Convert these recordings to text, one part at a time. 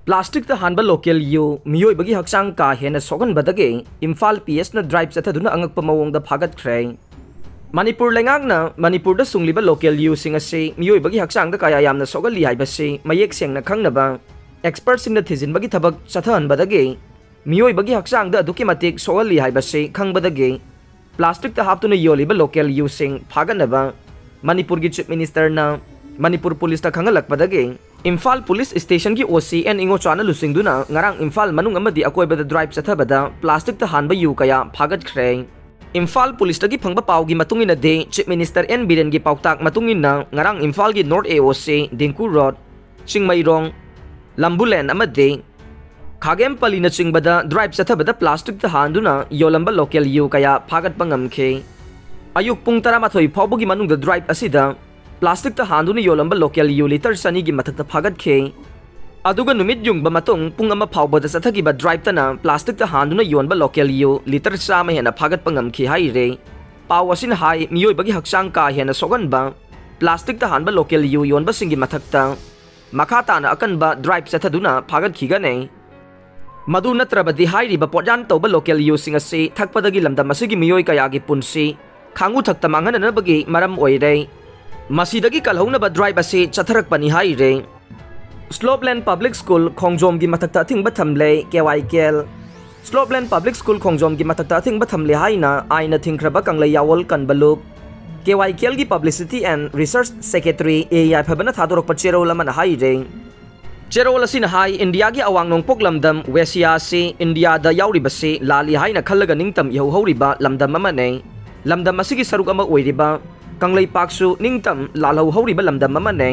Plastic ता हानबा local you मियोइबगी हक्चांग का हेना सोखनबदगी इम्फाल PS ना ड्राइव चथादुना अंगकपा मवोंगदा फागतख्रे मणिपुर लेंगांगना मणिपुर दा सुंगलिबा लोकल यू सिंग असी मियोइबगी हक्चांग दा काया यामना सोगली हाइबसी मयेक सेंगना खंगनबा एक्सपर्ट सिंगना थिजिनबगी थबक चथाहनबदगी मियोइबगी हक्चांग दा अदुकी मतिक सोगली हाइबसी खंगबदगी प्लास्टिक ता हापतुना योलिबा लोकल यू सिंग फागनबा मणिपुर की चीफ मिनिस्टर ना मणिपुर पुलिस ता खंगलकपदगी इम्फाल पुलिस स्टेशन की OCN इंगो चाना लुसिंगदुना ngarang इम्फाल मनुंग अमदी अकोइबदा ड्राइव चथाबदा प्लास्टिक ता हानबा यू कया फागतख्रे इम्फाल पुलिस तगी फंगबा पावगी मतुंगिना दे चीफ मिनिस्टर N बिरेन की पाउताक मतुंगिना ngarang इम्फाल की north AOC Dingku road Chingmeirong लंबुलेन अमदे खागेमपलीना चिंगबदा ड्राइव चथाबदा प्लास्टिक ता हानदुना योलंबा लोकल यू कया फागतपा ngamखे अयुक पुंग 13 फाउबगी मनुंगदा ड्राइव असिदा प्लास्टिक ता हानदुना योलंबा लोकल यू लीटर सनी की मथकता फागतखे अदुगा नुमित युंगबा मतुंग पुंग अमा फाउबदा चथागिबा ड्राइव तना प्लास्टिक ता हानदुना योनबा लोकल यू लीटर चामा हेना फागतपा ngamखे हाइरे पाव असिन हाई मियोइबगी हक्चांग का हेना सोगनबा प्लास्टिक ता हानबा लोकल यू योनबा सिंगी मथकता मखा ताना अकनबा ड्राइव चथादुना फागतखिगने मदु नत्रबदी हाइरिबा पोजान तौबा लोकल यू सिंग असी थकपदगी लमदम असिगी मियोइ कयागी पुंसी खांगु थक्ता मांगननबगी मरम ओइरे मसीदगी कलहौनबा ड्राइव असी चथरकपनी हाइरे स्लोपलैंड पब्लिक स्कूल खोंगजोम की मथकता अथिंगबा थमले KYKL स्लोपलैंड पब्लिक स्कूल खोंगजोम की मथकता अथिंगबा थमले हाइना आइना थिंख्रबा कंगले यावल कनबलुक KYKL की publicity and research secretary AI फबना थादोरकपा चेरोल अमना हाइरे चेरोल असिना हाई इंडिया की अवांग नोंगपोक लमदम वेसिया से इंडिया दा याउरिबसे लाली हाइना खल्लगा निंगतम यौहौरिबा लमदम अमने लमदम असिगी सरुक अमा ओइरिबा कंगलई पाकसु निंगतम लालहौ हौरिबा लमदम अमने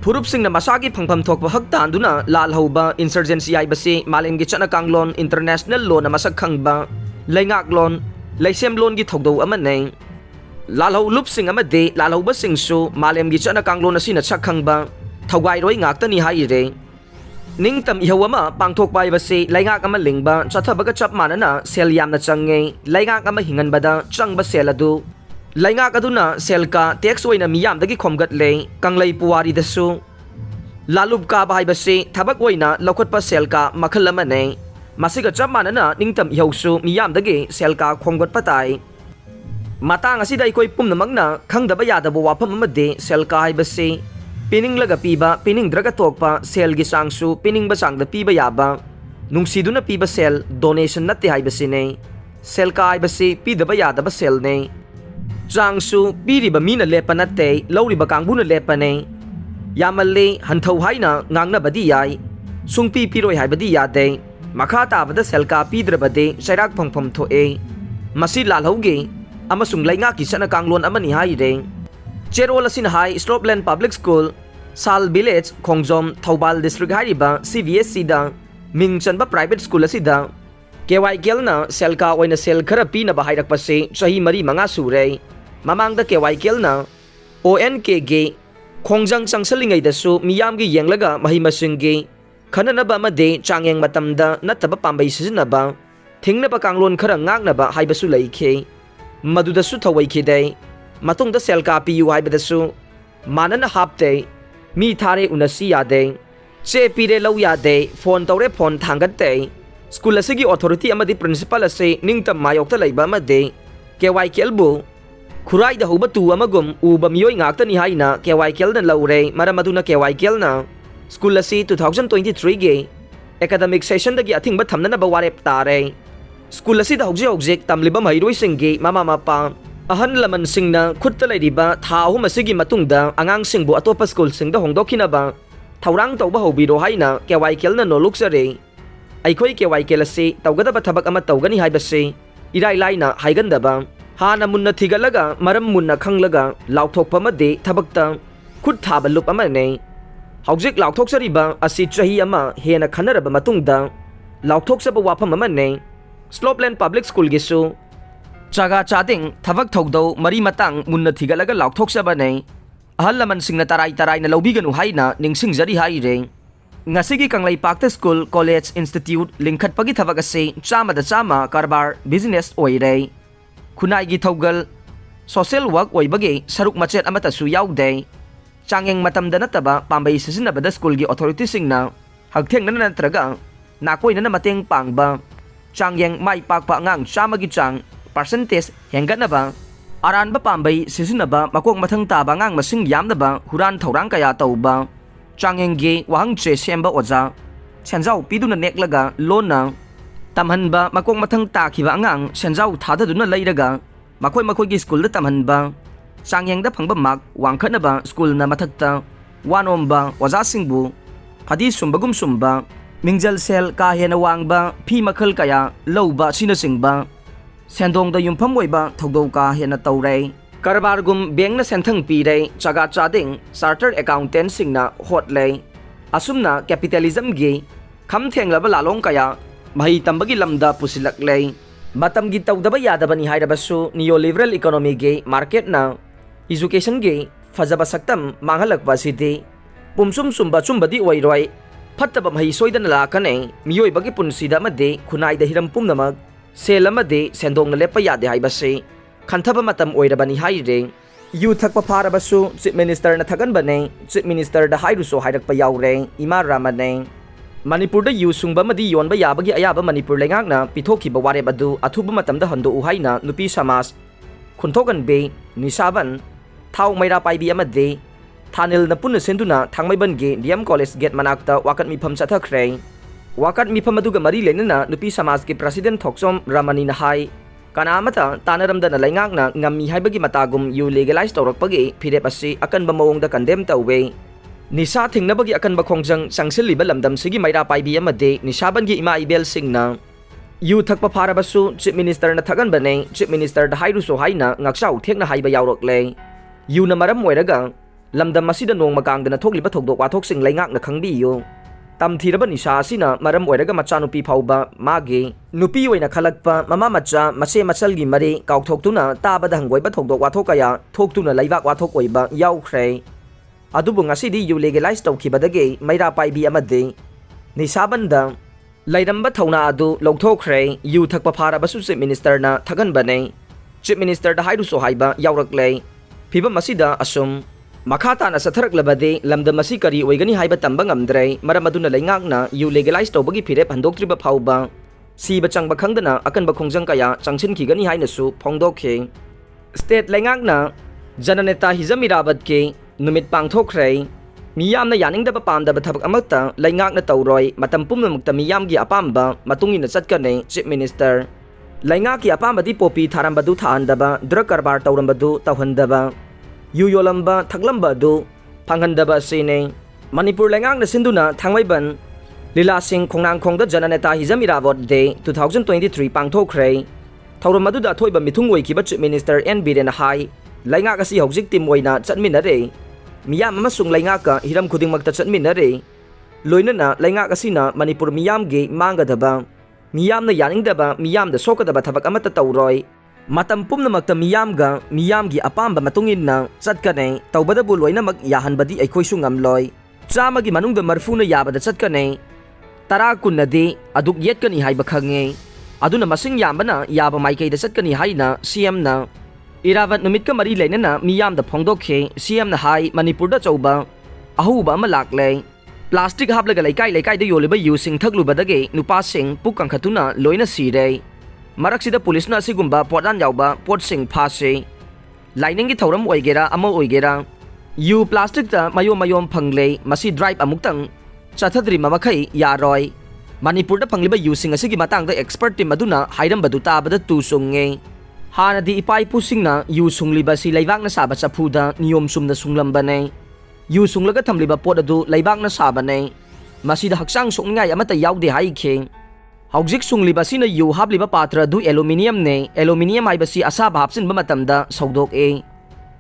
फुरुप सिंगना मसागी फंगफम थोकबा हक्तांदुना लालहौबा इंसर्जेंसी आइबसे मालेमगी चना कांगलोन इंटरनेशनल लोन मसक खंगबा लैंगाक लोन लैसेम लोन की थौदौ अमने लालहौ लुप सिंग अमदे लालहौबा सिंगसु मालेमगी चना कांगलोन असिना छक खंगबा थौगाइरोइ ngakतनी हाइरे निंगतम इहौअमा पांगथोकबा आइबसे लैंगाक अमा लिंगबा चथबगा चप मानना सेल यामना चंगे लैंगाक अमा हिंगनबदा चंगबा सेल अदु लैंगाक अदुना सेल का टैक्स ओइना मियामदगी खोमगतले कंगलई पुवारीदसु लालुब का बाइबसे थबक ओइना लखोटपा सेल का मखल अमने मसिगा चप मानना निंगतम इहौसु मियामदगी सेल का खोमगतपा ताई मतांग असिदा इकोइ पुमनमगना खंगदबा यादबा वाफम अमदे सेल का हाइबसे पिनिंगलगा पीबा पिनिंगद्रगा तोकपा सेल की चांगसु पिनिंगबा चांगदा पीबा याबा नुंगसीदुना पीबा सेल डोनेशन नत्ते हाइबसिने सेल का हाइबसे पीदबा यादबा सेल ने चांगसु पीरिबा मीना लेपा नत्ते लौरिबा कांगबुना लेपने यामल्ले हंथौ हाइना ngangnabadi याई सुंगपी पीरोय हाइबदी यादे मखा ताबदा सेल का पीद्रबदे सैराक फंगफम थोए मसी लालहौगे अमसुंग लैंगा की सना कांगलोन अमनि हाइरे चेरोल असिन हाई स्लोपलैंड पब्लिक स्कूल साल विलेज खोंगजोम थौबाल डिस्ट्रिक्ट हाइरिबा CVSC दा मिंग चनबा प्राइवेट स्कूल असिदा KYKL ना सेल का ओइना सेल खरा पीनबा हाइरकपसे चही मरी मंगा सुरे ममांगदा KYKL ना ONK गे खोंगजंग चंगसलिंगैदसु मियामगी येंगलगा महिमसिंगी खननबा अमदे चांगयेंग मतमदा नत्तबा पांबै सिजनबा थिंगनबा कांगलोन खरा ngangnaba हाइबसु लैखे मदुदसु थवैखिदे मतुंगदा सेल का पीयु हाइबदसु मानना हापते मी थारे उनसी यादे चे पीरे लौ यादे फोन तौरे फोन थांगते स्कूल असिगी ऑथोरिटी अमदी प्रिंसिपल असे निंगतम मायोक्ता लैबा अमदे KYKL बु खुराइदा हौबा तु अमगुम उबा मियोइ ngakतनी हाइना KYKL ना लौरे मरम अदुना KYKL ना स्कूल असि 2023 गे एकेडमिक सेशन दगी अथिंगबा थमनबा वारेप तारे स्कूल असिदा हौजे तमलिबा महिरोइसिंगी मामा मापा अहन लमन सिंगना खुत्ता लैरिबा था अहुम असिगी मतुंगदा आंगांग सिंगबु अतोपा स्कूल सिंगदा होंदोखिनबा थौरांग तौबा हौबिरो हाइना KYKL ना नोलुक्सरे अइखोइ KYKL असे तौगदबा थबक अमा तौगनी हाइबसे इराइ लाइना हाइगंदबा हाना मुन्ना थिगलगा मरम मुन्ना खंगलगा लाउथोकपा मदे थबकता खुद थाबा लुप अमने हौजिक लाउथोकसरिबा असि चही अमा हेना खनरबा मतुंगदा लाउथोकसबा वाफम अमने स्लोपलैंड पब्लिक स्कूल गिसु चागा चादिंग थबक थौदौ मरी मतंग मुन्ना थिगलगा लाउथोकसबने अहल लमन सिंगना तराई ना लौबिगनु हाइना निंगसिंगजरी हाइरे ngasi kanglai pakta school college institute lingkhat pagi thabak ase chama da chama karbar business oirei khunai gi thogal social work oibagi saruk machet amata su yaudei changeng matam da nataba pambai sisinabada school gi authority singna hagthengna natraga nakoinana mateng pangba changyeng mai pakpa ngang chamagi chang percentage hengatnaba aranba pambai sisinaba makok mathang taba ngang masing yamnaba huran thorang kaya tauba changyenggi wahangche semba oja chenjau piduna neklaga lona tamhanba makok mathang takhiba ngang chenjau thadaduna leiraga makoi gi school da tamhanba changyengda phangba mak wangkhanaba school na mathakta wanomba oja singbu phadi sumbagum sumba mingjal sel ka hena wangba phi makhal kaya lauba sina singba sendong da yumpham oiba thogdau ka hena taurai karbargum bank na senthang pi rei chaga chading chartered accountant singna hotlei asumna capitalism gi kham thenglaba lalong kaya mahi tambagi lamda pusilaklei matam gi tawdaba yadabani hairabasu neoliberal economy gi market na education gi fajaba saktam manghalakba sidi pumsum sumba chumbadi oiroi fattaba mahi soidana lakane miyoibagi punsida amade khunai da hiram pumnamak sel amade sendongna lepa yade haibase khanthaba matam oirabani haire yu thakpa pharabasu chief minister na thagan bane chief minister da hairuso hairakpa yaure ima ramane manipur da yu sungba madi yonba yabagi ayaba manipur lengakna pithokiba wareb adu athuba matamda hando uhaina nupi samas khuntogan be nisaban thau maira paibi amade Thanil na punna senduna thangmaiban ge DM college gate manakta wakat mifam chathakhrei wakat mifam aduga mari lenana nupi samas ge president thoksom ramani na hai kanamata tanaramda na laingakna ngammi haibagi matagum yu legalize tawrakpagi phirep asi akanba mawongda condemn tawwe nisa thingnabagi akanba khongjang sangsilliba lamdam sigi maira paibi amade nisaban ge ima ibel singna yu thakpa pharabasu chief minister na thagan bane chief minister da hairuso haina ngaksau thekna haiba yawrokle yu na maram oiraga lamdam masida nong makangdana thokliba thokdok wathok sing laingakna khangbiyu tamthiraba nisha asina maram oiraga machanupi phauba magi nupi oina khalakpa mama macha mache machalgi mari kaukthokuna tabada hanggoiba thokdok wathok kaya thoktuna laibak wathok oiba yaukhre adubu ngasidi yu legalize tawkhibadagi maira paibi amade nisabanda lairamba thauna adu logthokkhre yu thakpa pharabasu chief minister na thagan bane chief minister da hairuso haiba yaurakle phibam masida asum Makata na sathaраklabade lamdam asi kari oigani haiba tamba ngamdrai maram aduna laingakna yu legalize tawbagi phirep handoktriba phauba siba changba khangdana akanba khongjang kaya changchin khigani haina su phongdokhe state laingakna jananeta hizamirabat ke numit pangthokhrei miyamna yaningdaba pamdaba thabak amakta laingakna tawroi matam pumnamukta miyamgi apamba matungina chatkane chief minister laingaki apambadi popi tharambadu thaandaba drug karbar tawrambadu tawhandaba yu yolamba thaklamba du phanghandaba sine manipur lengakna sinduna thangmaiban lila sing khongnang khongda jananeta hizamirawot de 2023 pangthokhrei thauram aduda thoiba mithung oikiba chief minister N Biren hai laingak asi hojik tim oina chatminare miyam amasung laingaka hiram khudingmakta chatminare loinana laingak asina manipur miyam ge mangadaba miyamna yaningdaba miyamda sokadaba thabak amata tawroi matam pumnamakta miyamgi apamba matunginna chatkane tawbadabu loinamak yahanbadi aikhoisu ngamloi chamagi manungda marfuna yabada chatkane tara kunnadi aduk yetkani haiba khange aduna masing yambana yaba maikeida chatkani haina CM na iravat numitka mari leinana miyamda phongdokhe CM na hai manipurda chauba ahuba ama lakle plastic haplaga laikai da yoliba using thaklubadage nupa sing pukang khatuna loina sire Maraksida police na asigumba podan yauba pot sing phase lining thauram oigera ama oigera yu plastic ta mayom phangle masi drive amuktang chathadri mamakhai yaroi manipur da phangliba using asigi matang da expert team aduna hairam badu tabada tu sunge hanadi ipai pusingna yu sungliba si laibak na saba chapuda niyom sumna sunglambane yu sunglaga thamliba pot adu laibak na sabane masida hakchang sokngai amata yaude haikhe Haujik sungliba sina yu habliba patra du aluminium ne aluminium haibasi asaba hapsinba matamda saudok e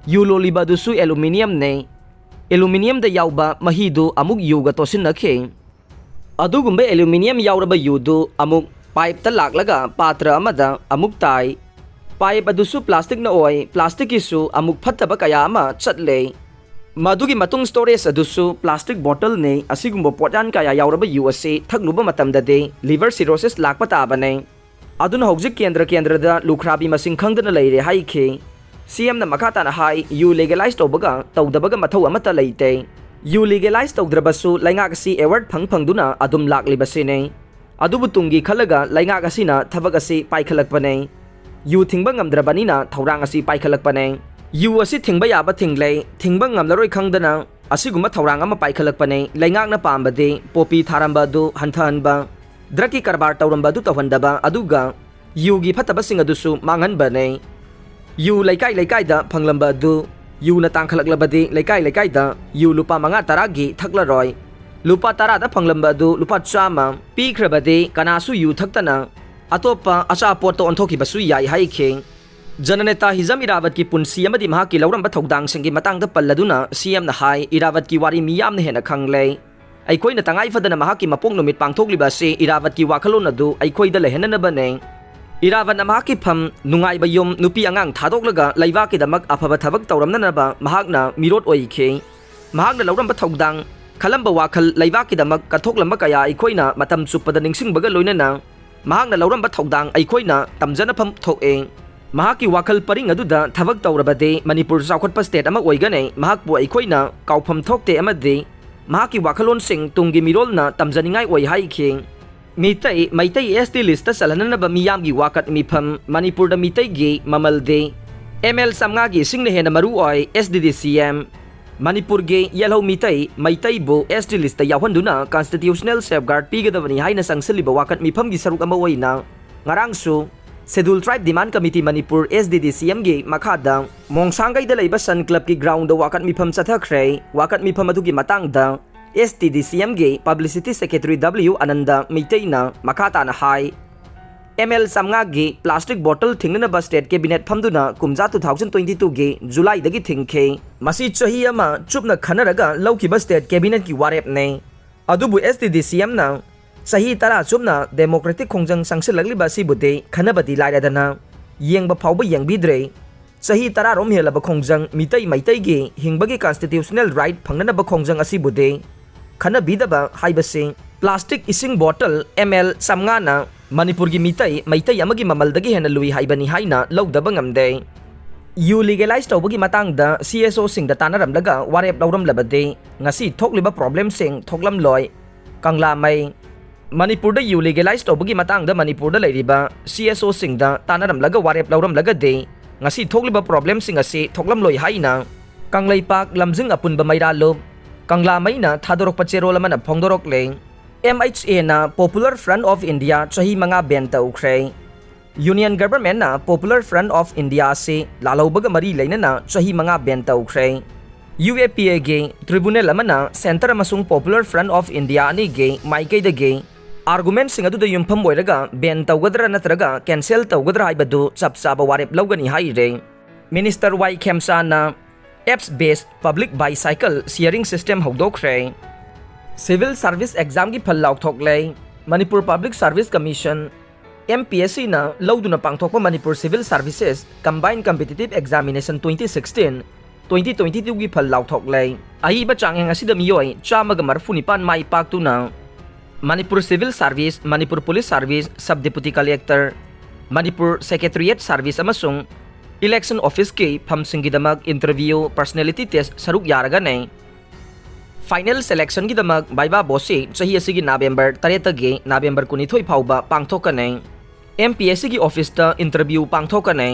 yu loliba du su aluminium ne aluminium da yauba mahidu amuk yuga tosin nakhe adugumba aluminium yauraba yudu amuk pipe ta laklaga patra amada amuk tai pipe adusu plastic na oi plastic isu amuk phattaba kaya ama chatle Madugi matung storage adusu plastic bottle ne asigumba potan kaya yauraba yu ase thakluba matamda de liver cirrhosis lakpa tabane aduna hojik kendra da lukhrabi masing khangdana leire haikhe CM na makata na hai yu legalize tobaga tawdabaga mathau amata leite yu legalize tꯧद्रबसु लाइंगाक असि award फंगदुना अदुम लाक्लिबसिने अदुबु Tungi खलगा लाइंगाक असिना थबक असि पाइखलकपने you थिंगबा ngamद्रबनिना थौरांग असि पाइखलकपने you असि थिंगबा याबा थिंगलै थिंगबा ngamलरोय खंगदना असिगुम थौरांग अमा पाइखलकपने लाइंगाकना पामबदे पोपी थारंबा दु हंथहनबा druggie कारबार तौरंबा दु तवहंदबा अदुगा यूगी फतबसिंग अदुसु मांगनबने you लैकाई लैकाईदा फंगलंबा दु यूना तांखलकलबदे लैकाई लैकाईदा यू लुपा मंगा तरागी थकलरोय लुपा तरादा फंगलंबदु लुपा चामा पीख्रबदे कनासु यू थक्तना अतोपा अचापोतो ओंथोकिबसु याई हाइखे जननेता हिजम इरावत की पुंसी अमदि महाकी लौरंबा थौदांगसिंगी मतंगदा पल्लदुना सीएम ना हाई इरावत की वारी मियाम ने हेना खंगले अइखोइना तंगाई फदना महाकी मपोंग नुमित पांगथोकलिबासे इरावत की वाखलोन अदु अइखोइदा लेहेननबने इरावत महाकी फम नुंगाइबा युम नुपी अंगांग थादोकलगा लैवाकीदमक अफबा थबक तौरमननबा महाकना मिरोट ओइखे महाकना लौरंबा थौदांग खलंबा वाखल लैवाकीदमक कथोकलंबा कया अइखोइना मतम सुपदा निंगसिंगबगा लोइनना महाकना लौरंबा थौदांग अइखोइना तमजनफम थोए महाकी वाखल परिंग अदुदा थबक तौरबदे मणिपुर चाउखटपा स्टेट अमा ओइगने महाकपु अइखोइना काउफम थोकते अमदे महाकी वाखलोन सिंग तुंगी मिरोलना तमजनिंगाई ओइ हाइखे मीतई मैतई एसटी लिस्ट सलहननबा मियामगी वाकट मिफम मणिपुर द मीतईगी ममलदे एमएल समगागी सिंगने हेना मरु ओइ एसडीडीसीएम मणिपुर गे येलो मीतई मैतई बो एसटी लिस्ट यावहंदुना कॉन्स्टिट्यूशनल सेफगार्ड पीगदबनी हाइना संगसलिबा वाकट मिफमगी सरुक अमा ओइना ngarangsu schedule tribe demand committee Manipur SDDCM गे मखादा मोंगसांगैदा लेबा सन क्लब की ग्राउंड वाकट मिफम चथखरे वाकट मिफम अदुगी मतंगदा एसटीडीसीएम गे publicity secretary W Ananda मितेना मखाताना high ML Samga गे प्लास्टिक बोतल थिंगनबा स्टेट कैबिनेट फमदुना कुमजा 2022 गे जुलाई दगी थिंगखे मसी चही अमा चुपना खनरगा लौकिबा स्टेट कैबिनेट की वारेपने अदुबु एसटीडीसीएम ना सही तरा चुपना डेमोक्रेटिक खोंजंग संगसिलगलिबा सिबुदे खनबदी लाइरादना येंगबा फावबा येंगबिद्रे सही तरा रोम हेलबा खोंजंग मितई मैतई गे हिंगबगी कॉन्स्टिट्यूशनल राइट फंगनबा खोंजंग असिबुदे खनबीदबा हाइबसे प्लास्टिक इसिंग बोतल एमएल समगाना मणिपुर की मितई मैतई अमगी ममलदगी हेना लुई हाइबनी हाइना लौदबा ngamde यू लीगलाइज तौबगी मतंगदा सीएसओ सिंगदा तानरमलगा वारेप लौरमलबदे ngasi थोकलिबा प्रॉब्लम सिंग थोकलमलोय कंगला मै मणिपुर यू लीगलाइज तौबगी मतंगदा मणिपुर लेरिबा सीएसओ सिंगदा तानरमलगा वारेप लौरमलगदे ngasi थोकलिबा प्रॉब्लम सिंग असे थोकलमलोय हाइना कंगलैपाक लमजिंग अपुनबा मैरालोब कंगला मैना थादोरकपा चेरोल अमना फोंदोरकले MHA ना पॉपुलर फ्रंट ऑफ इंडिया चही मंगा बैन तौख्रे यूनियन गवर्नमेंट ना पॉपुलर फ्रंट ऑफ इंडिया से लालौबगा मरी लेना चही मंगा बैन तौख्रे UAPA गे ट्रिब्यूनल अमना सेंटर अमसुंग पॉपुलर फ्रंट ऑफ इंडिया अनि गे माइकेदगे आर्गुमेंट सिंग अदुदा युमफम ओइरगा बैन तौगदरा नत्रगा कैंसिल तौगदरा हाइबदु चपचाबा वारेप लौगनी हाइरे मिनिस्टर वाई खेमसा ना apps based public bicycle sharing system हौदोख्रे सिविल सर्विस एग्जाम की फल लाउथोकले Manipur public service commission MPSC ना लौदुना पांगथोकपा Manipur civil services combined competitive examination 2016-2022 की फल लाउथोकले अहिबा चांगेंग असिदा मियोय चामगा मरफुनिपान माई पाक्तुना Manipur civil service Manipur police service sub deputy collector Manipur secretariat service अमसुंग इलेक्शन ऑफिस के फमसिंगीदमक इंटरव्यू पर्सनैलिटी टेस्ट सरुक यारगने फाइनल सेलेक्शन की दमक बाइबा बोसे चही असिगी नवंबर 3 गे नवंबर 19 फाउबा पांगथोकने MPSC की ऑफिस ता इंटरव्यू पांगथोकने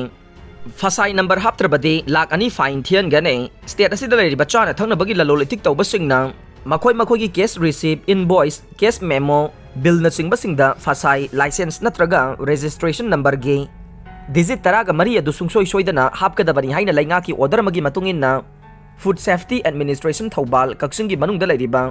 फसाई नंबर हाप्त्रबदे लाख अनि फाइन थियनगने स्टेट असिदा लेरिबा चाना थंगनबगी ललोलितिक तौबसिंगना मखोय मखोय की case receive invoice case memo bill नचिंगबसिंगदा फसाई लाइसेंस नत्रगा रजिस्ट्रेशन नंबर गे डिजिट तरागा मरी अदु सुंगसोय सोयदना हापकदबनी हाइना लैंगा की ऑर्डर मगी मतुंगिना food safety administration Thoubal Kakching की मनुंगदा लेरिबा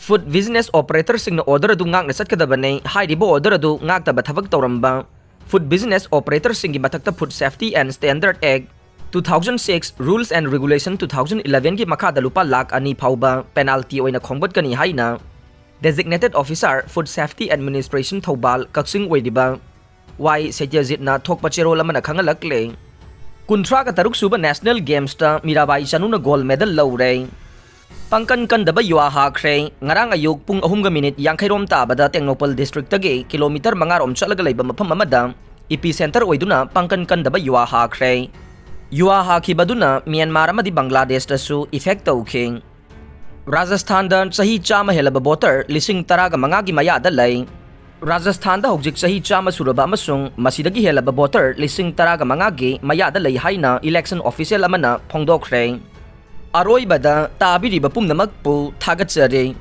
फूड बिजनेस ऑपरेटर सिंग ऑर्डर अदु ngang सटकदबने हाइरिबो ऑर्डर अदु ngakta थबक तौरंबा फूड बिजनेस ऑपरेटर सिंग की मथक्ता food safety and standard act 2006 rules and regulation 2011 की मखादा लुपा लाख अनि फाउबा पेनाल्टी ओइना खोंगबतकनी हाइना designated officer food safety administration Thoubal Kakching ओइदिबा वाई सेटियाजितना थोकपा चेरोल अमना खंगलकले 53 सूबा नेशनल गेम्स ता मीराबाई चानूना गोल्ड मेडल लौरे पंकन कंदबा युवा हाख्रे ngarang ayuk pung 3 यांखैरोम ताबदा टेक्नोपल डिस्ट्रिक्ट तगे किलोमीटर 5 रोम चलगा लेबा मफम अमदा इपी सेंटर ओइदुना पंकन कंदबा युवा हाख्रे युवा हाखिबदुना म्यांमार अमदी बांग्लादेश तसु इफेक्ट तौखे Rajasthan sahi chama helaba voter lising taraga mangagi mayada lay. Rajasthan hojik sahi chama suraba amasung masidagi helaba voter lising taraga mangagi mayada lay haina election official amana phongdokre. Aroibada tabiriba pumnamagpu thagatsare.